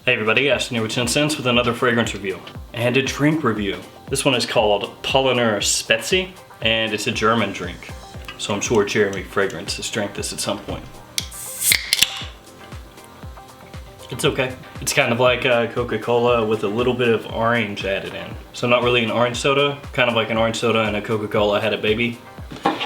Hey everybody, Ashy here with Gents with another fragrance review and a drink review. This one is called Pollener Spezi and it's a German drink. So I'm sure Jeremy Fragrance has drank this at some point. It's okay. It's kind of like Coca-Cola with a little bit of orange added in. So not really an orange soda, kind of like an orange soda and a Coca-Cola had a baby.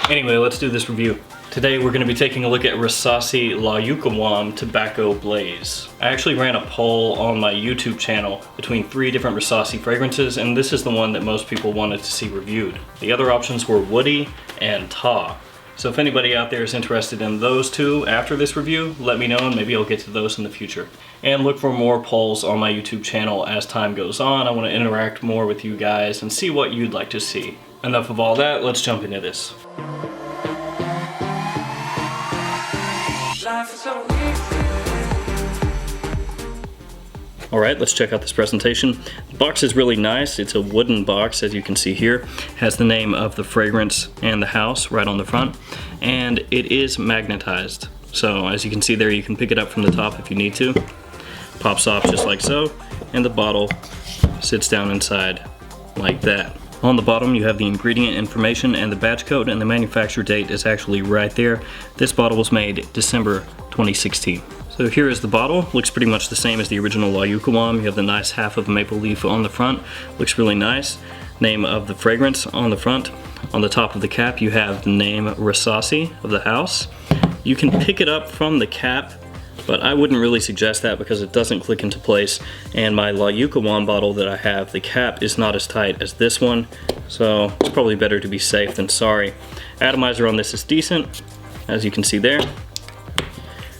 Anyway, let's do this review. Today we're going to be taking a look at Rasasi La Yuqawam Tobacco Blaze. I actually ran a poll on my YouTube channel between 3 different Rasasi fragrances, and this is the one that most people wanted to see reviewed. The other options were Woody and Taa. So if anybody out there is interested in those two after this review, let me know and maybe I'll get to those in the future. And look for more polls on my YouTube channel as time goes on. I want to interact more with you guys and see what you'd like to see. Enough of all that, let's jump into this. Alright, let's check out this presentation. The box is really nice. It's a wooden box, as you can see here. It has the name of the fragrance and the house right on the front. And it is magnetized. So as you can see there, you can pick it up from the top if you need to. Pops off just like so. And the bottle sits down inside like that. On the bottom you have the ingredient information and the batch code, and the manufacture date is actually right there. This bottle was made December 2016. So here is the bottle. Looks pretty much the same as the original La Yuqawam. You have the nice half of maple leaf on the front. Looks really nice. Name of the fragrance on the front. On the top of the cap you have the name Rasasi of the house. You can pick it up from the cap, but I wouldn't really suggest that because it doesn't click into place, and my La Yuqawam bottle that I have, the cap is not as tight as this one, so it's probably better to be safe than sorry. Atomizer on this is decent, as you can see there.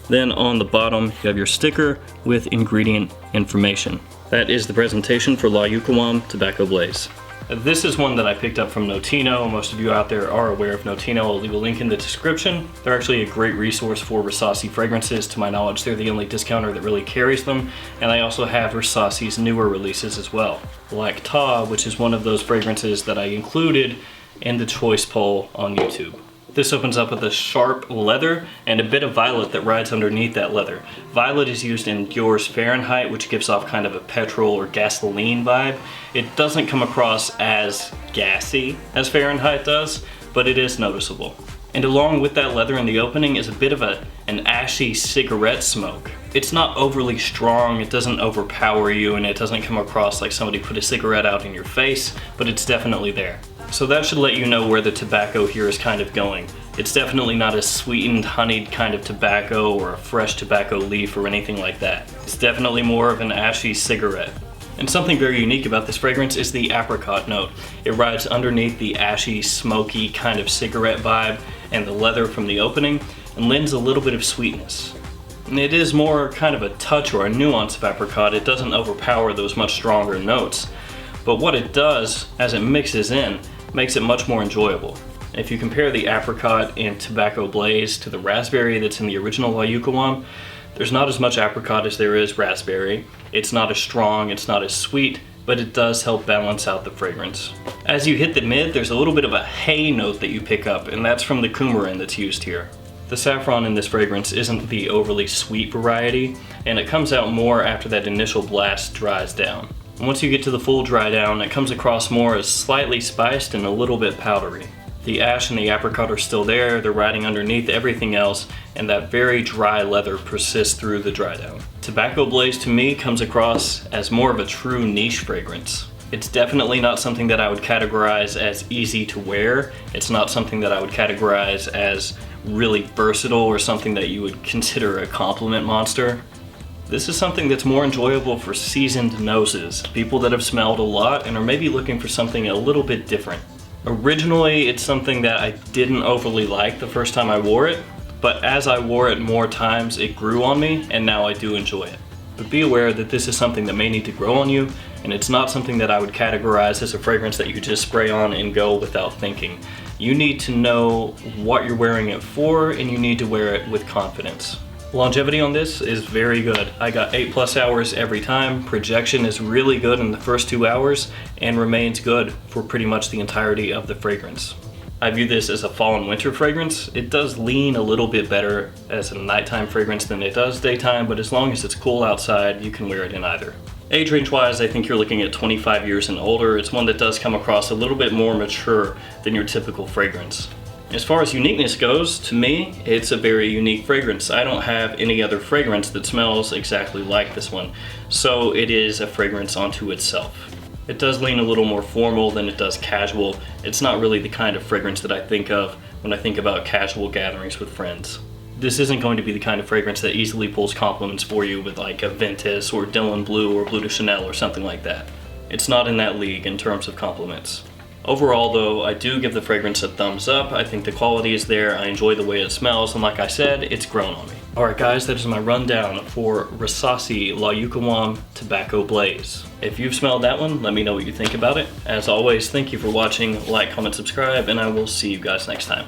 Then on the bottom you have your sticker with ingredient information. That is the presentation for La Yuqawam Tobacco Blaze. This is one that I picked up from Notino. Most of you out there are aware of Notino. I'll leave a link in the description. They're actually a great resource for Rasasi fragrances. To my knowledge, they're the only discounter that really carries them. And I also have Rasasi's newer releases as well, like Taa, which is one of those fragrances that I included in the choice poll on YouTube. This opens up with a sharp leather and a bit of violet that rides underneath that leather. Violet is used in Dior's Fahrenheit, which gives off kind of a petrol or gasoline vibe. It doesn't come across as gassy as Fahrenheit does, but it is noticeable. And along with that leather in the opening is a bit of an ashy cigarette smoke. It's not overly strong, it doesn't overpower you, and it doesn't come across like somebody put a cigarette out in your face, but it's definitely there. So that should let you know where the tobacco here is kind of going. It's definitely not a sweetened, honeyed kind of tobacco or a fresh tobacco leaf or anything like that. It's definitely more of an ashy cigarette. And something very unique about this fragrance is the apricot note. It rides underneath the ashy, smoky kind of cigarette vibe and the leather from the opening and lends a little bit of sweetness. And it is more kind of a touch or a nuance of apricot. It doesn't overpower those much stronger notes. But what it does as it mixes in makes it much more enjoyable. If you compare the apricot in Tobacco Blaze to the raspberry that's in the original La Yuqawam, there's not as much apricot as there is raspberry. It's not as strong, it's not as sweet, but it does help balance out the fragrance. As you hit the mid, there's a little bit of a hay note that you pick up, and that's from the coumarin that's used here. The saffron in this fragrance isn't the overly sweet variety, and it comes out more after that initial blast dries down. And once you get to the full dry down, it comes across more as slightly spiced and a little bit powdery. The ash and the apricot are still there, they're riding underneath everything else, and that very dry leather persists through the dry down. Tobacco Blaze to me comes across as more of a true niche fragrance. It's definitely not something that I would categorize as easy to wear. It's not something that I would categorize as really versatile or something that you would consider a compliment monster. This is something that's more enjoyable for seasoned noses, people that have smelled a lot and are maybe looking for something a little bit different. Originally, it's something that I didn't overly like the first time I wore it, but as I wore it more times, it grew on me, and now I do enjoy it. But be aware that this is something that may need to grow on you, and it's not something that I would categorize as a fragrance that you could just spray on and go without thinking. You need to know what you're wearing it for, and you need to wear it with confidence. Longevity on this is very good. I got 8+ hours every time. Projection is really good in the first 2 hours and remains good for pretty much the entirety of the fragrance. I view this as a fall and winter fragrance. It does lean a little bit better as a nighttime fragrance than it does daytime, but as long as it's cool outside, you can wear it in either. Age range wise, I think you're looking at 25 years and older. It's one that does come across a little bit more mature than your typical fragrance. As far as uniqueness goes, to me, it's a very unique fragrance. I don't have any other fragrance that smells exactly like this one, so it is a fragrance unto itself. It does lean a little more formal than it does casual. It's not really the kind of fragrance that I think of when I think about casual gatherings with friends. This isn't going to be the kind of fragrance that easily pulls compliments for you with like a Ventus or Dylan Blue or Bleu de Chanel or something like that. It's not in that league in terms of compliments. Overall though, I do give the fragrance a thumbs up. I think the quality is there, I enjoy the way it smells, and like I said, it's grown on me. Alright guys, that is my rundown for Rasasi La Yuqawam Tobacco Blaze. If you've smelled that one, let me know what you think about it. As always, thank you for watching, like, comment, subscribe, and I will see you guys next time.